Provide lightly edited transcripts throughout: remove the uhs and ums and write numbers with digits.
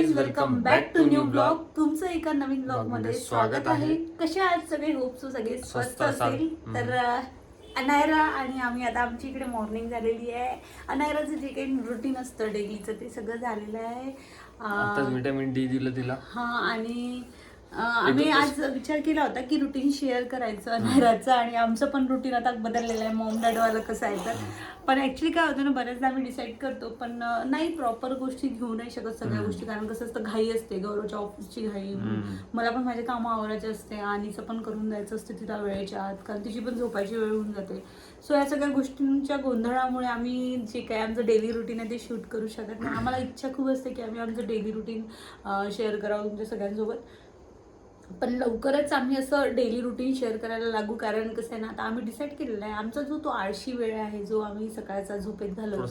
Guys, welcome back to new blog. तुमचं एका नवीन blog मध्ये स्वागत आहे. कसे आहात सगळे? होप सो सगळे स्वस्त असेल. तर अनायरा आणि आम्ही आता आमची इकडे मॉर्निंग झालेली आहे. अनायराचं जे काही रुटीन असतं डेलीचं ते सगळं झालेलं आहे. आताच विटॅमिन डी दिलं तिला. हा, आणि आम्ही आज विचार केला होता की रुटीन शेअर करायचं अनायराचं, आणि आमचं पण रुटीन आता बदललेलं आहे. मॉम डॅडवाला कसं आहे तर पण ऍक्च्युली काय होतं ना, बऱ्याचदा आम्ही डिसाईड करतो पण नाही प्रॉपर गोष्टी घेऊ नाही शकत सगळ्या गोष्टी. कारण कसं असतं, घाई असते, गौरवच्या ऑफिसची घाई, मला पण माझे कामं आवरायचे असते, आणीचं पण करून द्यायचं असते तिला वेळेच्या आत, कारण तिची पण झोपायची वेळ होऊन जाते. सो या सगळ्या गोष्टींच्या गोंधळामुळे आम्ही जे काय आमचं डेली रुटीन आहे ते शूट करू शकत नाही. आम्हाला इच्छा खूप असते की आम्ही आमचं डेली रुटीन शेअर करावं तुमच्या सगळ्यांसोबत, पण लवकरच आम्ही असं डेली रुटीन शेअर करायला लागू. कारण कसं आहे ना, आता आम्ही डिसाईड केलेला आहे आमचा जो तो आळशी वेळ आहे, जो आम्ही सकाळचा झोपेत घालवतो,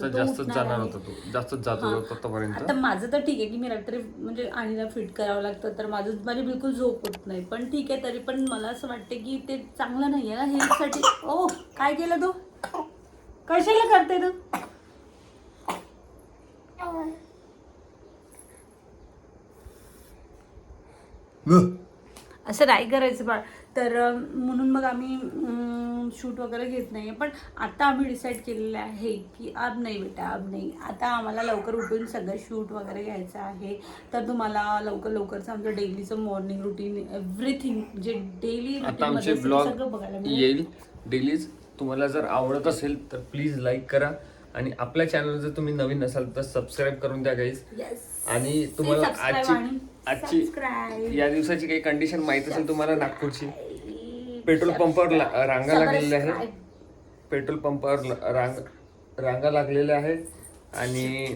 आता माझं तर ठीक आहे की मी रात्री म्हणजे आणीला फिट करावं लागतं, तर माझी बिलकुल झोप होत नाही. पण ठीक आहे, तरी पण मला असं वाटते की ते चांगलं नाही आहे ना हेल्थसाठी. ओ काय केलं तू? कशाला करते तू? असं नाही करायचं बाळ. तर म्हणून मग आम्ही शूट वगैरे घेत नाही. पण आता आम्ही डिसाईड केलेलं आहे की अब नाही बेटा, अब नाही. आता आम्हाला लवकर उठून सगळं शूट वगैरे घ्यायचं आहे. तर तुम्हाला लवकरचं आमचं डेलीचं मॉर्निंग रुटीन, एव्हरीथिंग जे डेली रुटीनमध्ये सगळं बघायला येईल डेलीज. तुम्हाला जर आवडत असेल तर प्लीज लाईक करा, आणि आपल्या चॅनल जर तुम्ही नवीन असाल तर सबस्क्राईब करून द्या गाईज. आणि तुम्हाला आजची या दिवसाची काही कंडिशन माहित असेल तुम्हाला, नागपूरची पेट्रोल पंपावर रांगा लागलेल्या आहे. पेट्रोल पंपावर रांगा लागलेल्या आहेत, आणि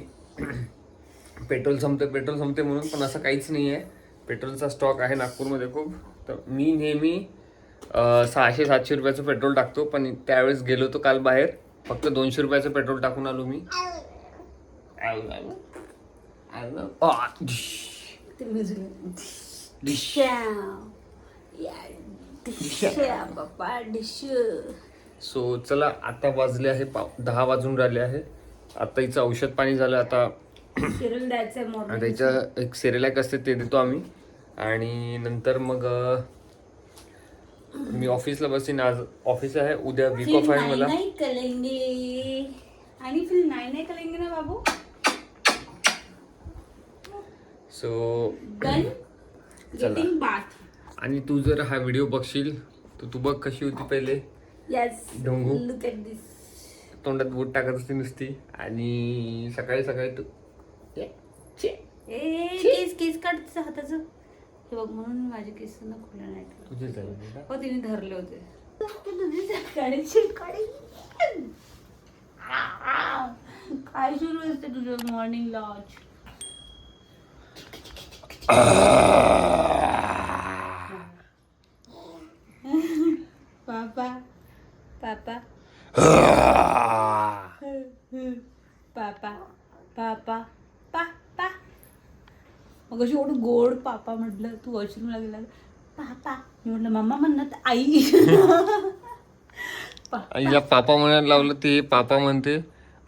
पेट्रोल संपते म्हणून पण असं काहीच नाही आहे. पेट्रोलचा स्टॉक आहे नागपूरमध्ये खूप. तर मी नेहमी 600-700 रुपयाचं पेट्रोल टाकतो, पण त्यावेळेस गेलो तो काल बाहेर, फक्त 200 रुपयाचं पेट्रोल टाकून आलो मी. सो चला, आता वाजले आहे 10 वाजून राहिले आहे. आता हिचं औषध पाणी झालं. आता हिचं एक सेरेलॅक असते ते देतो आम्ही, आणि नंतर मग मी ऑफिसला बसीन. आज ऑफिस आहे, उद्या वीक ऑफ आहे मला. आणि फिर नाही करेंगे ना बाबू. सो चला, आणि तू जर हा व्हिडिओ बघशील तर तू बघ कशी होती पहिले. ढोंगू तोंडात बोट टाकत असते नुसती, आणि सकाळी तू केस काढते हाताचं. हे बघ, म्हणून माझे केस ना खुले नाही. तुझे हो, तिने धरले होते. काय सुरू असते तुझं मॉर्निंग लॉच? पापा पापा पापा पापा पापा. मग अशी एवढं गोड पापा म्हटलं. तू वॉशरूमला गेला पापा, मी म्हटलं मम्मा म्हणत आई. आईला पापा म्हणायला लावलं ते पापा म्हणते,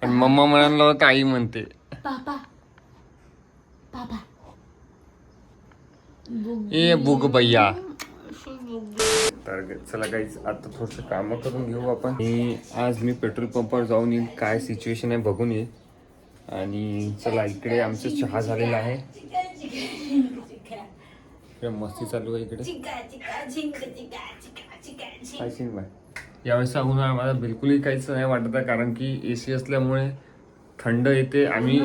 आणि मम्मा म्हणायला लावलं तर आई म्हणते पापा पापा. ए बुग भैया. तर चला गाईज, आता थोडस काम करून घेऊ आपण. आज मी पेट्रोल पंपावर जाऊन येईल, काय सिच्युएशन आहे बघून ये. आणि चला, इकडे आमचं चहा झालेला आहे, मस्ती चालू आहे इकडे. यावेळेस उन्हाळा मला बिलकुलही काहीच नाही वाटत आहे, कारण की एसी असल्यामुळे थंड येते. आम्ही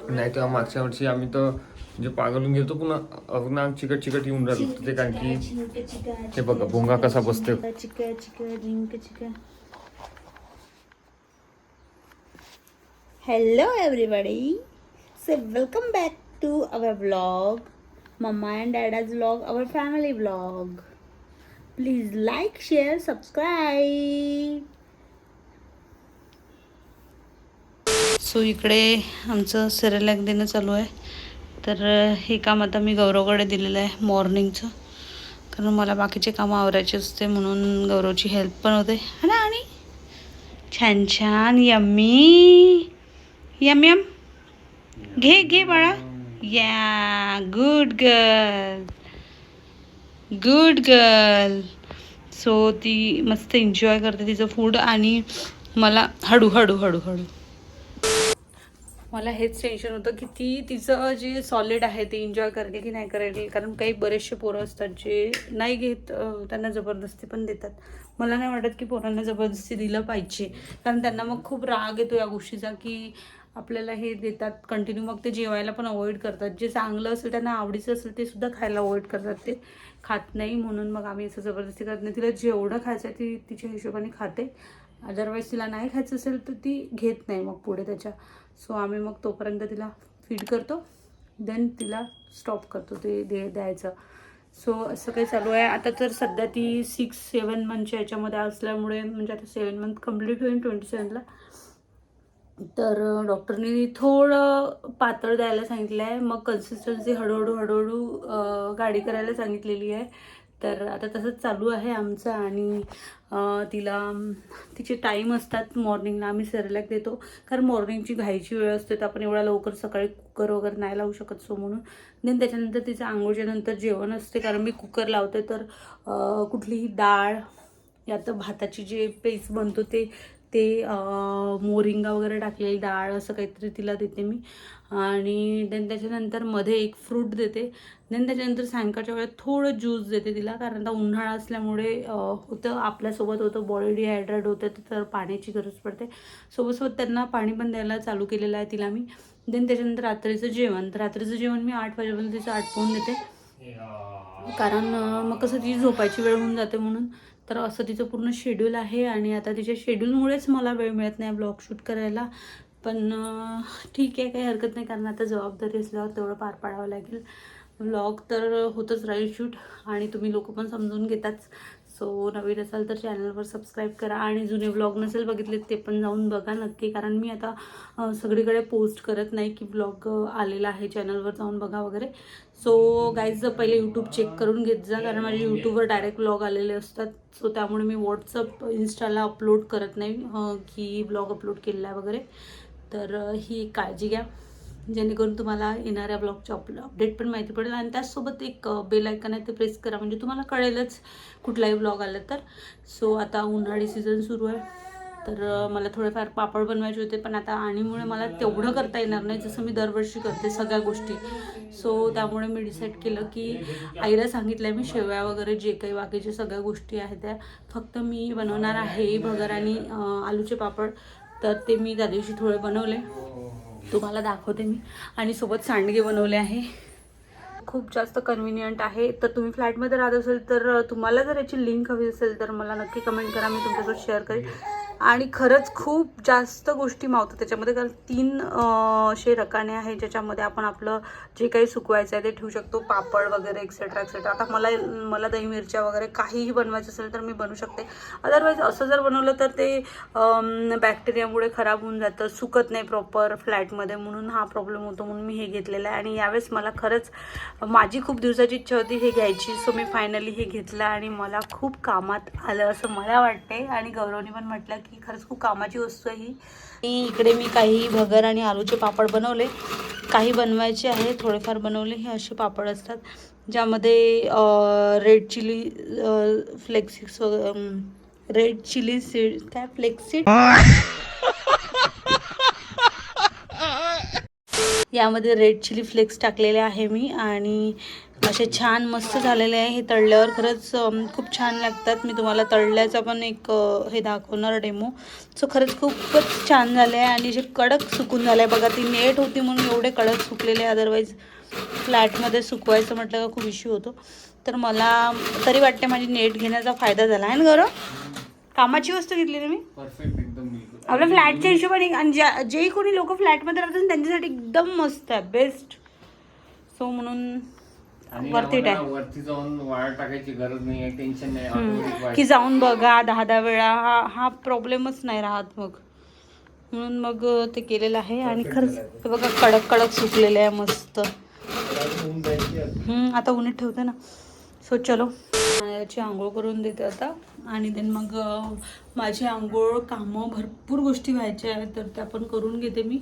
नाही तर मागच्या वर्षी आम्ही तर म्हणजे पागलून घेतो, पुन्हा चिकट येऊन राहिलं ते, कारण की हे बघा भोंगा कसा बसते. Hello everybody, so welcome back to our vlog, Mama and Dada's vlog, our family vlog. Please like, share, subscribe. So इकडे आमचं सेरेलॅक देणं चालू आहे. तर हे काम आता मी गौरवकडे दिलेलं आहे मॉर्निंगचं, कारण मला बाकीचे कामं आवरायचे असते, म्हणून गौरवची हेल्प पण होते. आणि छान यम्मी यम यम घे घे बाळा. या good girl, good girl. So ती मस्त एन्जॉय करते तिचं फूड आणि मला हळू हळू हळू हळू मला हेच टेन्शन होतं की ती तिचं जे सॉलिड आहे ते एन्जॉय करेल की नाही करेल. कारण काही बरेचसे पोरं असतात जे नाही घेत, त्यांना जबरदस्ती पण देतात. मला नाही वाटत की पोरांना जबरदस्ती दिलं पाहिजे, कारण त्यांना मग खूप राग येतो या गोष्टीचा की आपल्याला हे देतात कंटिन्यू, मग ते जेवायला पण अवॉइड करतात. जे चांगलं असेल त्यांना आवडीचं असेल ते सुद्धा खायला अवॉइड करतात, ते खात नाही. म्हणून मग आम्ही असं जबरदस्ती करत नाही. तिला जेवढं खायचं आहे ती तिच्या हिशोबाने खाते. अदरवाईज तिला नाही खायचं असेल तर ती घेत नाही मग पुढे त्याच्या. सो आम्ही मग तोपर्यंत तिला फीड करतो, देन तिला स्टॉप करतो ते द्यायचं. सो असं काही चालू आहे. आता तर सध्या ती 6-7 मंथच्या याच्यामध्ये असल्यामुळे, म्हणजे आता 7 मंथ कम्प्लीट होईल 27ला. तर डॉक्टरनी थोडं पातळ द्यायला सांगितलं आहे. मग कन्सिस्टन्सी हळूहळू हळूहळू गाडी करायला सांगितलेली आहे. तर आता तसंच चालू आहे आमचं. आणि तिला तिचे टाईम असतात. मॉर्निंगला आम्ही सेरेलॅक देतो, कारण मॉर्निंगची घाईची वेळ असते, तर आपण एवढा लवकर सकाळी कुकर वगैरे नाही लावू शकत. सो म्हणून देन त्याच्यानंतर तिचं आंघोळच्या नंतर जेवण असते, कारण मी कुकर लावते. तर कुठलीही डाळ या तर भाताची जे पेस्ट बनतो ते मोरिंगा वगैरे टाकलेली डाळ असं काहीतरी तिला देते मी. आणि देन त्याच्यानंतर मध्ये एक फ्रूट देते. देन त्याच्यानंतर सायंकाळच्या वेळेत थोडं ज्यूस देते तिला, कारण आता उन्हाळा असल्यामुळे होतं आपल्यासोबत होतं बॉडी डिहायड्रेट होते, तर पाण्याची गरज पडते. सोबत त्यांना पाणी पण द्यायला चालू केलेलं आहे तिला मी. देन त्याच्यानंतर रात्रीचं जेवण, तर रात्रीचं जेवण मी 8 वाजेपर्यंत तिचं आटवून देते, कारण मग कसं ती झोपायची वेळ होऊन जाते म्हणून. तर असं तिचं पूर्ण शेड्यूल आहे. आणि आता तिच्या शेड्यूलमुळेच मला वेळ मिळत नाही ब्लॉग शूट करायला. पण ठीक आहे, काही हरकत नाही, कारण आता जबाबदारी असल्यावर तेवढं पार पाडावं लागेल. व्लॉग तर होतच राहील शूट, आणि तुम्ही लोक पण समजून घेताच. सो नवीन असाल तर चॅनलवर सबस्क्राईब करा, आणि जुने व्लॉग नसेल बघितले ते पण जाऊन बघा नक्की, कारण मी आता सगळीकडे पोस्ट करत नाही की व्लॉग आलेला आहे, चॅनलवर जाऊन बघा वगैरे. सो गाईज पहिले यूट्यूब चेक करून घेत जा, कारण माझे यूट्यूबवर डायरेक्ट व्लॉग आलेले असतात. सो त्यामुळे मी व्हॉट्सअप इन्स्टाला अपलोड करत नाही की ब्लॉग अपलोड केलेला आहे वगैरे. तर ही एक काळजी घ्या, जेणेकरून तुम्हाला येणाऱ्या ब्लॉगचे अपडेट पण माहिती पडेल. आणि त्याचसोबत एक बेल आयकॉन आहे ते प्रेस करा, म्हणजे तुम्हाला कळेलच कुठलाही ब्लॉग आला तर. सो आता उन्हाळी सीझन सुरू आहे, तर मला थोडेफार पापड बनवायचे होते, पण आता आणीमुळे मला तेवढं करता येणार नाही जसं मी दरवर्षी करते सगळ्या गोष्टी. सो त्यामुळे मी डिसाईड केलं की आईला सांगितलं आहे मी, शेवया वगैरे जे काही बाकीच्या सगळ्या गोष्टी आहेत त्या फक्त मी बनवणार आहे. भगर आणि आलूचे पापड, तर ते मी त्या दिवशी थोडे बनवले, तुम्हाला दाखवते मी. आणि सोबत सांडगे बनवले आहे. खूप जास्त कन्व्हिनियंट आहे. तर तुम्ही फ्लॅटमध्ये राहत असेल तर तुम्हाला जर याची लिंक हवी असेल तर मला नक्की कमेंट करा, मी तुमच्यासोबत शेअर करेन. आणि खरंच खूप जास्त गोष्टी मावतात त्याच्यामध्ये, कारण 3 असे रकाने आहे ज्याच्यामध्ये आपण आपलं जे काही सुकवायचं आहे ते ठेवू शकतो, पापड वगैरे एक्सेट्रा एक्सेट्रा. आता मला दही मिरच्या वगैरे काहीही बनवायचं असेल तर मी बनवू शकते. अदरवाईज असं जर बनवलं तर ते बॅक्टेरियामुळे खराब होऊन जातं, सुकत नाही प्रॉपर फ्लॅटमध्ये, म्हणून हा प्रॉब्लेम होतो. म्हणून मी हे घेतलेलं आहे. आणि यावेळेस मला खरंच माझी खूप दिवसाची इच्छा होती हे घ्यायची. सो मी फायनली हे घेतलं आणि मला खूप कामात आलं असं मला वाटते. आणि गौरवने पण म्हटलं की खरंच खूप कामाची वस्तू आहे ही. इकडे मी काही भगर आणि आलूचे पापड बनवले, काही बनवायचे आहे, थोडेफार बनवले. हे असे पापड असतात ज्यामध्ये red chilli flakes red chilli seed काय फ्लेक्सिड यामध्ये रेड चिली फ्लेक्स टाकलेले आहे मी. आणि असे छान मस्त झालेले आहे. हे तळल्यावर खरंच खूप छान लागतात. मी तुम्हाला तळल्याचा पण एक हे दाखवणार डेमो. सो खरंच खूपच छान झाले आहे. आणि जे कडक सुकून झालं आहे बघा, ती नेट होती म्हणून एवढे कडक सुकलेले, अदरवाईज फ्लॅटमध्ये सुकवायचं म्हटलं का खूप इश्यू होतो. तर मला तरी वाटते माझी नेट घेण्याचा फायदा झाला आहे ना गौरव. कामाची वस्तू घेतली ना मी, परफेक्ट एकदम. आपल्या फ्लॅटच्या हिशोबाने. आणि जे कोणी लोक फ्लॅटमध्ये राहतात त्यांच्यासाठी एकदम मस्त आहे, बेस्ट. सो म्हणून वरती वरती जाऊन वायर टाकायची गरज नाही, टेन्शन नाही की जाऊन बघा 10 वेळा, हा प्रॉब्लेमच नाही राहत मग. म्हणून मग ते केलेलं आहे. आणि खरंच ते बघा कडक कडक सुकलेलं आहे मस्त. आता उन्हात ठेवते ना. सो चलो याची आंघोळ करून देते आता. आणि देन मग माझी आंघोळ कामं भरपूर गोष्टी व्हायच्या आहेत तर त्या पण करून घेते मी.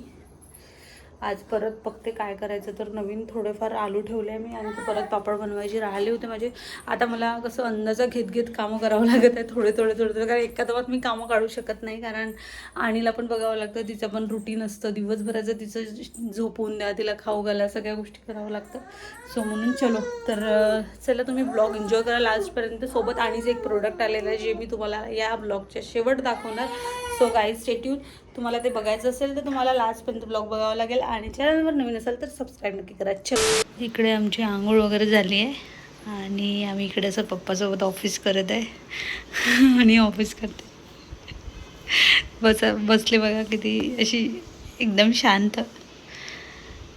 आज परत बघते काय करायचं. तर नवीन थोडेफार आलू ठेवले मी आणि परत पापड बनवायचे राहिले होते माझे. आता मला कसं अंदाजा घेत घेत कामं करावं लागत आहे, थोडे कारण एका दवात मी कामं काढू शकत नाही, कारण आणीला पण बघावं लागतं, तिचं पण रुटीन असतं दिवसभराचं, तिचं झोपवून द्या, तिला खाऊ घाला, सगळ्या गोष्टी करावं लागतं. सो म्हणून तर चला तुम्ही ब्लॉग एन्जॉय करा लास्टपर्यंत. सोबत आणीच एक प्रोडक्ट आलेलं आहे जे मी तुम्हाला या ब्लॉगच्या शेवट दाखवणार. So guys stay tune. तुम्हाला ते बघायचं असेल तर तुम्हाला लास्टपर्यंत ब्लॉग बघावं लागेल आणि चॅनलवर नवीन असेल तर सबस्क्राईब नक्की करा. चल, इकडे आमची आंघोळ वगैरे झाली आहे आणि आम्ही इकडे असं पप्पासोबत ऑफिस करत आहे आणि ऑफिस करते. बसले बघा किती अशी एकदम शांत.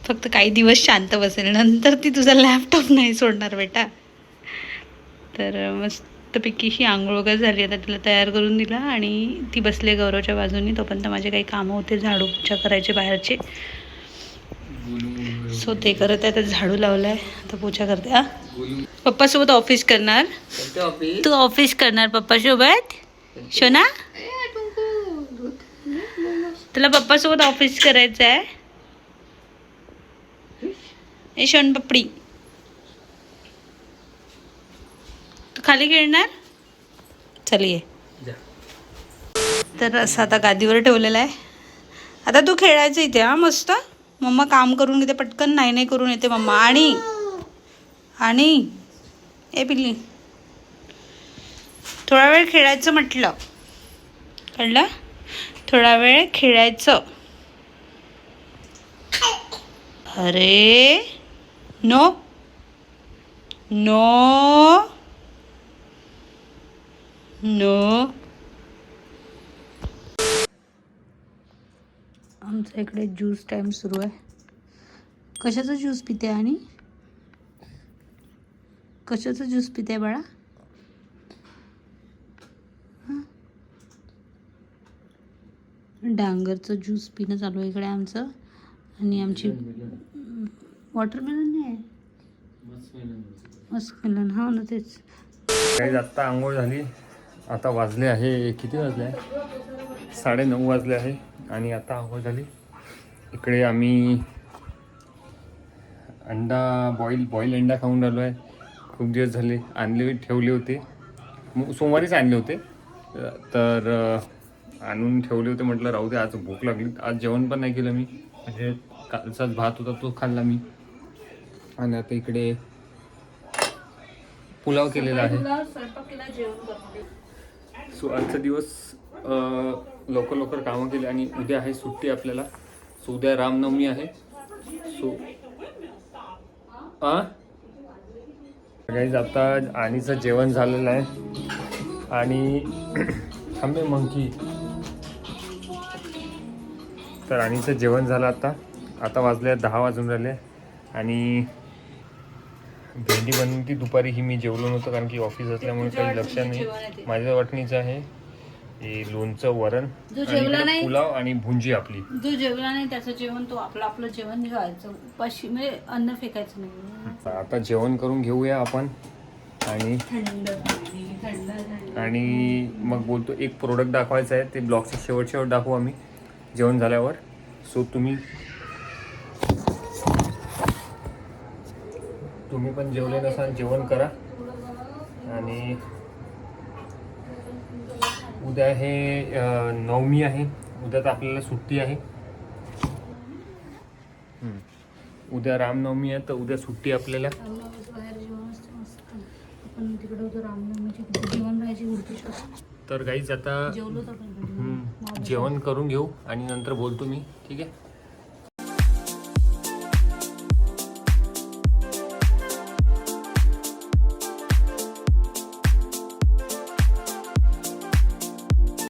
फक्त काही दिवस शांत बसेल, नंतर ती तुझा लॅपटॉप नाही सोडणार बेटा. तर मस्तपैकी ही आंघोळ वगैरे झाली. आता तिला तयार करून दिला आणि ती बसले गौरवच्या बाजूनी. तोपर्यंत माझे काही कामं होते, झाडू पोछा करायचे बाहेरचे. सो ते करत आहे. आता झाडू लावलाय, आता पोछा करते. पप्पासोबत ऑफिस करणार तू? ऑफिस करणार पप्पासोबत शोना? तुला पप्पासोबत ऑफिस करायचं आहे? ए शोन पपडी, तू खाली खेळणार? चल ये. तर असं आता गादीवर ठेवलेलं आहे. आता तू खेळायचं इथे. हा मस्त. मम्मा काम करून घेते पटकन. नाही करून येते मम्मा. आणि ए पिल्ली, थोडा वेळ खेळायचं म्हटलं, कळलं? थोडा वेळ खेळायचं. अरे नो नो नो. आमचा इकडे ज्यूस टाइम सुरू आहे. कशाचा ज्यूस पिते आणि कशाचा ज्यूस पिते बाळा? डांगरचं ज्यूस पिणं चालू आहे इकडे आमचं. आणि आमची वॉटरमेलन नाही आहे, मस्कमेलन. हा ना, तेच. काही आत्ता आंघोळ झाली. आता वाजले आहे, किती वाजले आहे? 9:30 वाजले आहे आणि आता आंघोळ झाली. इकडे आम्ही बॉईल अंडा खाऊन राहिलो आहे. खूप दिवस झाले, ठेवले होते, सोमवारीच आणले होते. तर आणून ठेवले होते, म्हटलं राहू दे, आज भूक लागली. आज जेवण पण नाही केलं मी, म्हणजे कालचाच भात होता तो खाल्ला मी. आणि आता इकडे पुलाव केलेला आहे. सो आजचा दिवस लवकर कामं केली आणि उद्या आहे सुट्टी आपल्याला. सो उद्या रामनवमी आहे. सो गाईज आता आणीचं जेवण झालेलं आहे आणि थांबे मंकी. तर आणीचं जेवण झालं आता वाजले 10 वाजून राहिले. आणि भेंडी बनवली दुपारी, ही मी जेवलो नव्हतं कारण की ऑफिस असल्यामुळे काही लक्ष नाही. माझ्या वाटणीचं आहे हे लोणचं, वरण, पुलाव आणि भुंजी आपली. जो जेवला नाही त्याचं जेवण तो आपलं जेवण जेवायचं, उपाशी म्हणजे अन्न फेकायचं नाही. आता जेवण करून घेऊया आपण आणि मग बोलतो एक प्रोडक्ट दाखवायचं आहे, ते ब्लॉगचे शेवट दाखवू आम्ही जेवण झाल्यावर. सो तुम्ही पण जेवले नसाल, जेवण करा. आणि उद्या हे नवमी आहे, उद्या तर आपल्याला सुट्टी आहे. उद्या रामनवमी आहे तर उद्या सुट्टी आपल्याला. तर गाईज आता जेवण करून घेऊ आणि नंतर बोलतो मी, ठीक आहे?